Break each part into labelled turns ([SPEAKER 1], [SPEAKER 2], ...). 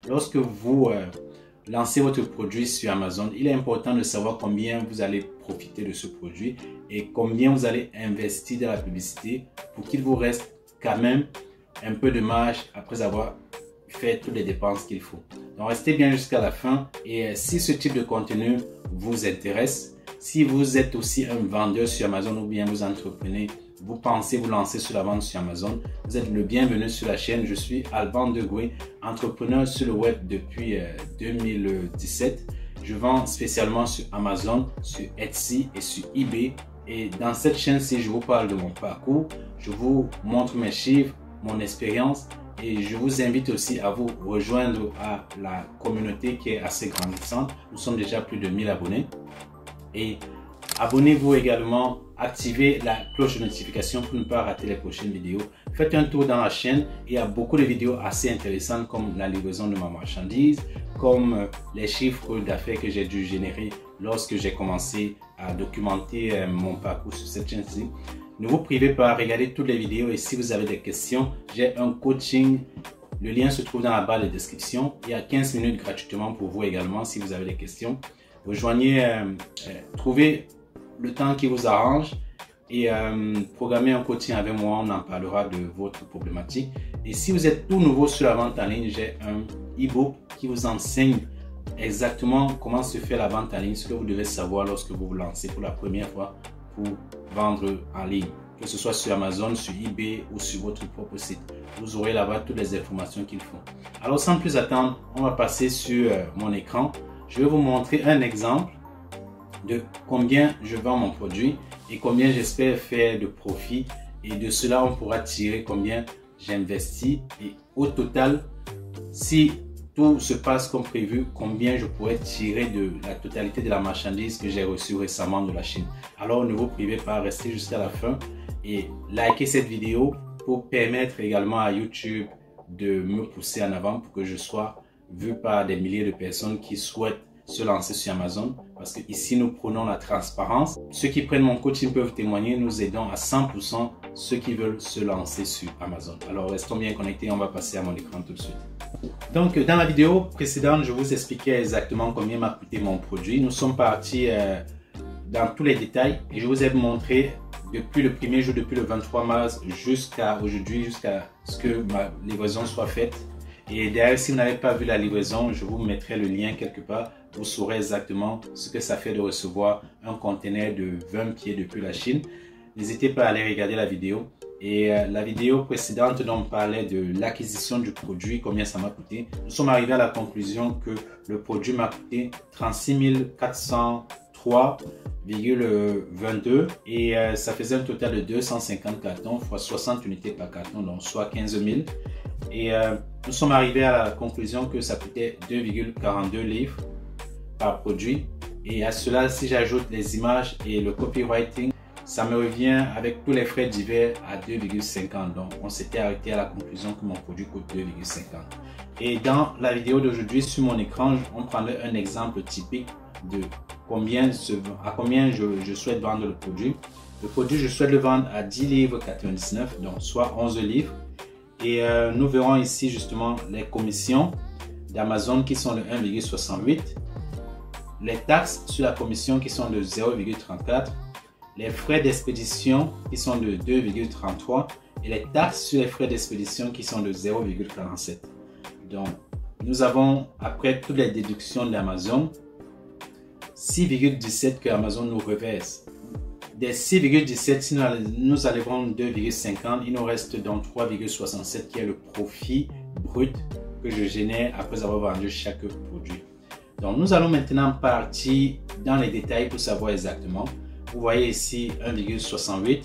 [SPEAKER 1] lorsque vous lancez votre produit sur Amazon, il est important de savoir combien vous allez profiter de ce produit et combien vous allez investir dans la publicité pour qu'il vous reste quand même un peu de marge après avoir fait toutes les dépenses qu'il faut. Donc restez bien jusqu'à la fin et si ce type de contenu vous intéresse, si vous êtes aussi un vendeur sur Amazon ou bien vous entreprenez, vous pensez vous lancer sur la vente sur Amazon, vous êtes le bienvenu sur la chaîne. Je suis Alban Degoué, entrepreneur sur le web depuis 2017. Je vends spécialement sur Amazon, sur Etsy et sur eBay. Et dans cette chaîne-ci, je vous parle de mon parcours, je vous montre mes chiffres, mon expérience et je vous invite aussi à vous rejoindre à la communauté qui est assez grandissante. Nous sommes déjà plus de 1000 abonnés. Et abonnez-vous également, activez la cloche de notification pour ne pas rater les prochaines vidéos. Faites un tour dans la chaîne, il y a beaucoup de vidéos assez intéressantes comme la livraison de ma marchandise, comme les chiffres d'affaires que j'ai dû générer lorsque j'ai commencé à documenter mon parcours sur cette chaîne-ci. Ne vous privez pas, regardez toutes les vidéos et si vous avez des questions, j'ai un coaching. Le lien se trouve dans la barre de description. Il y a 15 minutes gratuitement pour vous également si vous avez des questions. Rejoignez, trouvez le temps qui vous arrange et programmez un coaching avec moi, on en parlera de votre problématique. Et si vous êtes tout nouveau sur la vente en ligne, j'ai un e-book qui vous enseigne exactement comment se fait la vente en ligne, ce que vous devez savoir lorsque vous vous lancez pour la première fois pour vendre en ligne, que ce soit sur Amazon, sur eBay ou sur votre propre site. Vous aurez là-bas toutes les informations qu'il faut. Alors sans plus attendre, on va passer sur mon écran. Je vais vous montrer un exemple de combien je vends mon produit et combien j'espère faire de profit. Et de cela, on pourra tirer combien j'investis. Et au total, si tout se passe comme prévu, combien je pourrais tirer de la totalité de la marchandise que j'ai reçue récemment de la Chine. Alors ne vous privez pas, restez jusqu'à la fin et likez cette vidéo pour permettre également à YouTube de me pousser en avant pour que je sois vu par des milliers de personnes qui souhaitent se lancer sur Amazon, parce que ici nous prenons la transparence. Ceux qui prennent mon coaching peuvent témoigner, nous aidons à 100% ceux qui veulent se lancer sur Amazon. Alors restons bien connectés, on va passer à mon écran tout de suite. Donc dans la vidéo précédente, je vous expliquais exactement combien m'a coûté mon produit. Nous sommes partis dans tous les détails et je vous ai montré depuis le premier jour, depuis le 23 mars jusqu'à aujourd'hui, jusqu'à ce que ma livraison soit faite. Et d'ailleurs, si vous n'avez pas vu la livraison, je vous mettrai le lien quelque part. Vous saurez exactement ce que ça fait de recevoir un conteneur de 20 pieds depuis la Chine. N'hésitez pas à aller regarder la vidéo. Et la vidéo précédente dont on parlait de l'acquisition du produit, combien ça m'a coûté. Nous sommes arrivés à la conclusion que le produit m'a coûté 36 403,22 et ça faisait un total de 250 cartons x 60 unités par carton, donc soit 15 000. Et nous sommes arrivés à la conclusion que ça coûtait 2,42 livres par produit. Et à cela, si j'ajoute les images et le copywriting, ça me revient avec tous les frais divers à 2,50. Donc, on s'était arrêté à la conclusion que mon produit coûte 2,50. Et dans la vidéo d'aujourd'hui, sur mon écran, on prendrait un exemple typique de combien je souhaite vendre le produit. Le produit, je souhaite le vendre à 10 livres 99, donc soit 11 livres. Et nous verrons ici justement les commissions d'Amazon qui sont de 1,68, les taxes sur la commission qui sont de 0,34, les frais d'expédition qui sont de 2,33 et les taxes sur les frais d'expédition qui sont de 0,47. Donc, nous avons, après toutes les déductions d'Amazon, 6,17 que Amazon nous reverse. Des 6,17, si nous enlevons 2,50, il nous reste donc 3,67 qui est le profit brut que je génère après avoir vendu chaque produit. Donc nous allons maintenant partir dans les détails pour savoir exactement. Vous voyez ici 1,68.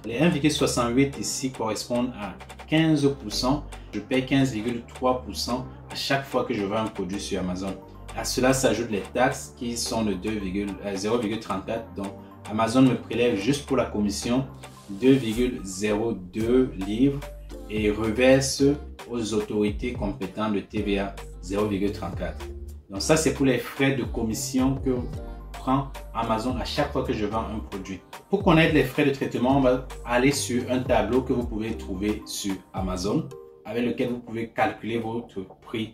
[SPEAKER 1] Les 1,68 ici correspondent à 15%. Je paie 15,3% à chaque fois que je vends un produit sur Amazon. À cela s'ajoutent les taxes qui sont de 0,34. Donc Amazon me prélève juste pour la commission 2,02 livres et reverse aux autorités compétentes de TVA 0,34. Donc ça c'est pour les frais de commission que prend Amazon à chaque fois que je vends un produit. Pour connaître les frais de traitement, on va aller sur un tableau que vous pouvez trouver sur Amazon avec lequel vous pouvez calculer votre prix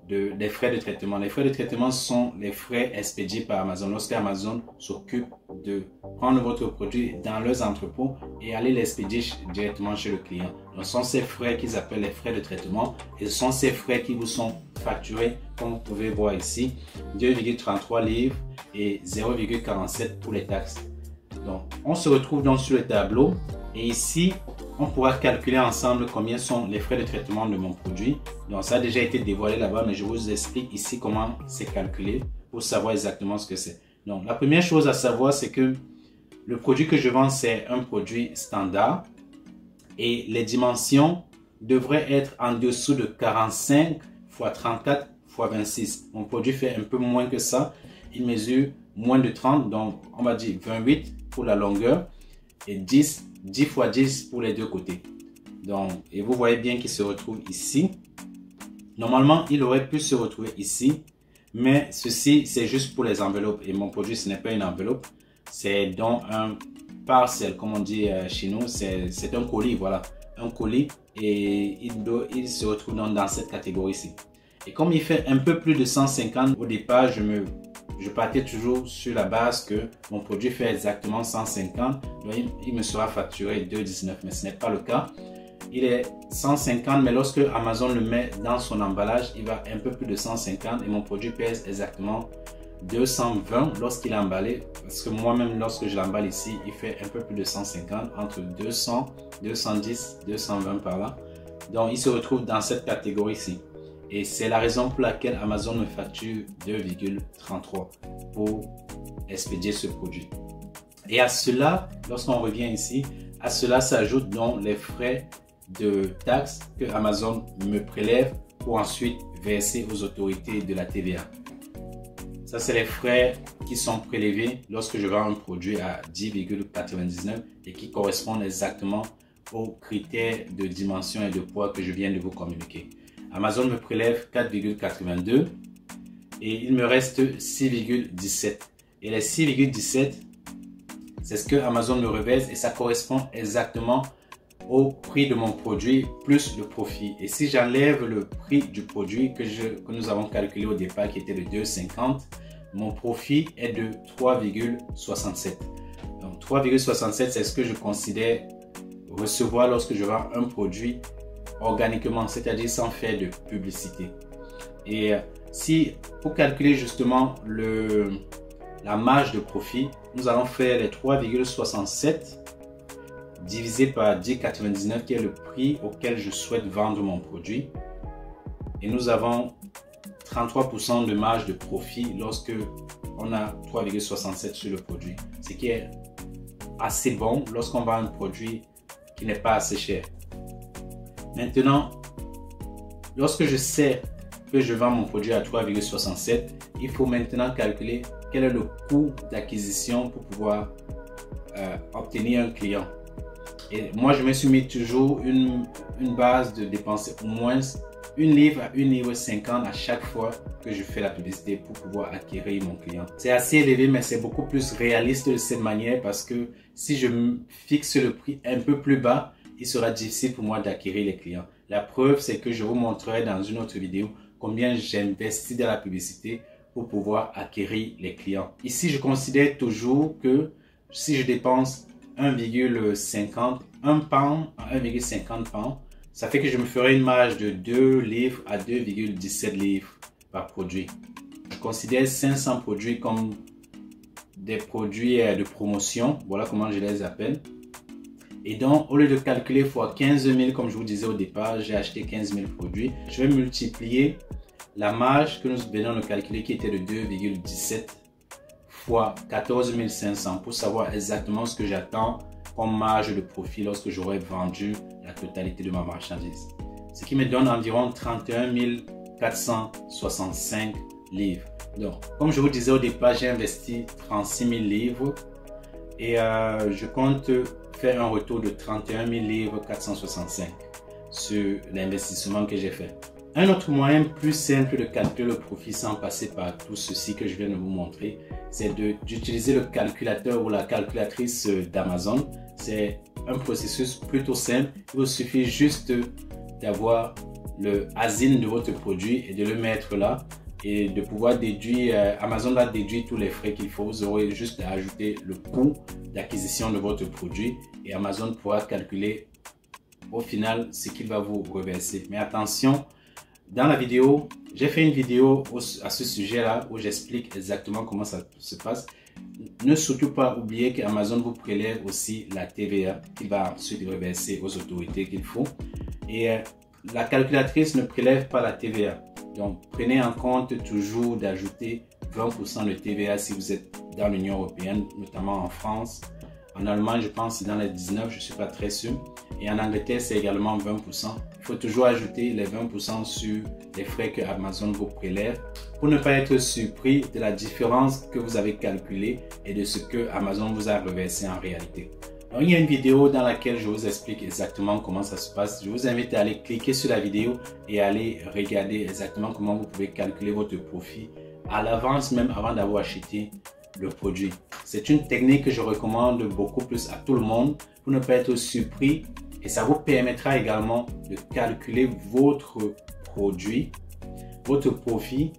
[SPEAKER 1] des frais de traitement. Les frais de traitement sont les frais expédiés par Amazon. Lorsque Amazon s'occupe de prendre votre produit dans leurs entrepôts et aller l'expédier directement chez le client. Donc, ce sont ces frais qu'ils appellent les frais de traitement et ce sont ces frais qui vous sont facturés, comme vous pouvez voir ici, 2,33 livres et 0,47 pour les taxes. Donc, on se retrouve donc sur le tableau et ici, on pourra calculer ensemble combien sont les frais de traitement de mon produit. Donc, ça a déjà été dévoilé là-bas, mais je vous explique ici comment c'est calculé pour savoir exactement ce que c'est. Donc, la première chose à savoir, c'est que le produit que je vends, c'est un produit standard et les dimensions devraient être en dessous de 45 x 34 x 26. Mon produit fait un peu moins que ça. Il mesure moins de 30, donc on va dire 28 pour la longueur et 10 x 10 pour les deux côtés. Donc, et vous voyez bien qu'il se retrouve ici. Normalement, il aurait pu se retrouver ici, mais ceci, c'est juste pour les enveloppes. Et mon produit, ce n'est pas une enveloppe, c'est donc un parcel, comme on dit chez nous, c'est un colis, voilà, un colis. Et il se retrouve dans cette catégorie-ci. Et comme il fait un peu plus de 150, au départ, je partais toujours sur la base que mon produit fait exactement 150, donc il me sera facturé 2,19, mais ce n'est pas le cas. Il est 150, mais lorsque Amazon le met dans son emballage, il va un peu plus de 150 et mon produit pèse exactement 220 lorsqu'il est emballé. Parce que moi-même, lorsque je l'emballe ici, il fait un peu plus de 150, entre 200, 210, 220 par là. Donc, il se retrouve dans cette catégorie-ci. Et c'est la raison pour laquelle Amazon me facture 2,33 pour expédier ce produit. Et à cela, lorsqu'on revient ici, à cela s'ajoutent donc les frais de taxes que Amazon me prélève pour ensuite verser aux autorités de la TVA. Ça, c'est les frais qui sont prélevés lorsque je vends un produit à 10,99 et qui correspondent exactement aux critères de dimension et de poids que je viens de vous communiquer. Amazon me prélève 4,82 et il me reste 6,17. Et les 6,17, c'est ce que Amazon me reverse et ça correspond exactement au prix de mon produit plus le profit. Et si j'enlève le prix du produit que nous avons calculé au départ qui était de 2,50, mon profit est de 3,67. Donc 3,67, c'est ce que je considère recevoir lorsque je vends un produit organiquement, c'est-à-dire sans faire de publicité. Et si pour calculer justement la marge de profit, nous allons faire les 3,67 divisé par 10,99 qui est le prix auquel je souhaite vendre mon produit. Et nous avons 33% de marge de profit lorsque on a 3,67 sur le produit. Ce qui est assez bon lorsqu'on vend un produit qui n'est pas assez cher. Maintenant, lorsque je sais que je vends mon produit à 3,67, il faut maintenant calculer quel est le coût d'acquisition pour pouvoir obtenir un client. Et moi, je me suis mis toujours une base de dépenser au moins 1 livre à 1,50 livre à chaque fois que je fais la publicité pour pouvoir acquérir mon client. C'est assez élevé, mais c'est beaucoup plus réaliste de cette manière parce que si je fixe le prix un peu plus bas, il sera difficile pour moi d'acquérir les clients. La preuve, c'est que je vous montrerai dans une autre vidéo combien j'investis dans la publicité pour pouvoir acquérir les clients. Ici, je considère toujours que si je dépense 1,50 pound à 1,50 pound, ça fait que je me ferai une marge de 2 livres à 2,17 livres par produit. Je considère 500 produits comme des produits de promotion. Voilà comment je les appelle. Et donc, au lieu de calculer x 15 000, comme je vous disais au départ, j'ai acheté 15 000 produits. Je vais multiplier la marge que nous venons de calculer qui était de 2,17 fois 14 500 pour savoir exactement ce que j'attends comme marge de profit lorsque j'aurai vendu la totalité de ma marchandise. Ce qui me donne environ 31 465 livres. Donc, comme je vous disais au départ, j'ai investi 36 000 livres et je compte faire un retour de 31 000 livres 465 sur l'investissement que j'ai fait. Un autre moyen plus simple de calculer le profit sans passer par tout ceci que je viens de vous montrer, c'est d'utiliser le calculateur ou la calculatrice d'Amazon. C'est un processus plutôt simple. Il vous suffit juste d'avoir le ASIN de votre produit et de le mettre là et de pouvoir déduire, Amazon va déduire tous les frais qu'il faut. Vous aurez juste à ajouter le coût d'acquisition de votre produit et Amazon pourra calculer au final ce qu'il va vous reverser. Mais attention, dans la vidéo, j'ai fait une vidéo à ce sujet-là où j'explique exactement comment ça se passe. Ne surtout pas oublier qu'Amazon vous prélève aussi la TVA qu'il va ensuite reverser aux autorités qu'il faut. Et la calculatrice ne prélève pas la TVA. Donc, prenez en compte toujours d'ajouter 20% de TVA si vous êtes dans l'Union européenne, notamment en France. En Allemagne, je pense que c'est dans les 19, je ne suis pas très sûr. Et en Angleterre, c'est également 20%. Il faut toujours ajouter les 20% sur les frais que Amazon vous prélève pour ne pas être surpris de la différence que vous avez calculée et de ce que Amazon vous a reversé en réalité. Alors, il y a une vidéo dans laquelle je vous explique exactement comment ça se passe. Je vous invite à aller cliquer sur la vidéo et aller regarder exactement comment vous pouvez calculer votre profit à l'avance, même avant d'avoir acheté le produit. C'est une technique que je recommande beaucoup plus à tout le monde pour ne pas être surpris et ça vous permettra également de calculer votre produit, votre profit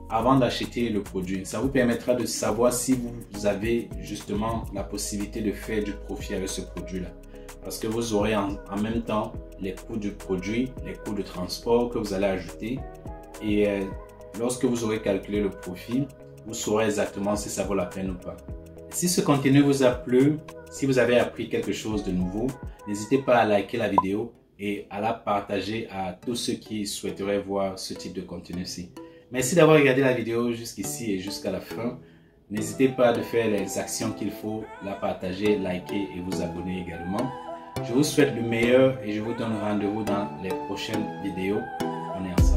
[SPEAKER 1] avant d'acheter le produit. Ça vous permettra de savoir si vous avez justement la possibilité de faire du profit avec ce produit-là. Parce que vous aurez en même temps les coûts du produit, les coûts de transport que vous allez ajouter et lorsque vous aurez calculé le profit, vous saurez exactement si ça vaut la peine ou pas. Si ce contenu vous a plu, si vous avez appris quelque chose de nouveau, n'hésitez pas à liker la vidéo et à la partager à tous ceux qui souhaiteraient voir ce type de contenu-ci. Merci d'avoir regardé la vidéo jusqu'ici et jusqu'à la fin. N'hésitez pas à faire les actions qu'il faut, la partager, liker et vous abonner également. Je vous souhaite le meilleur et je vous donne rendez-vous dans les prochaines vidéos. On est ensemble.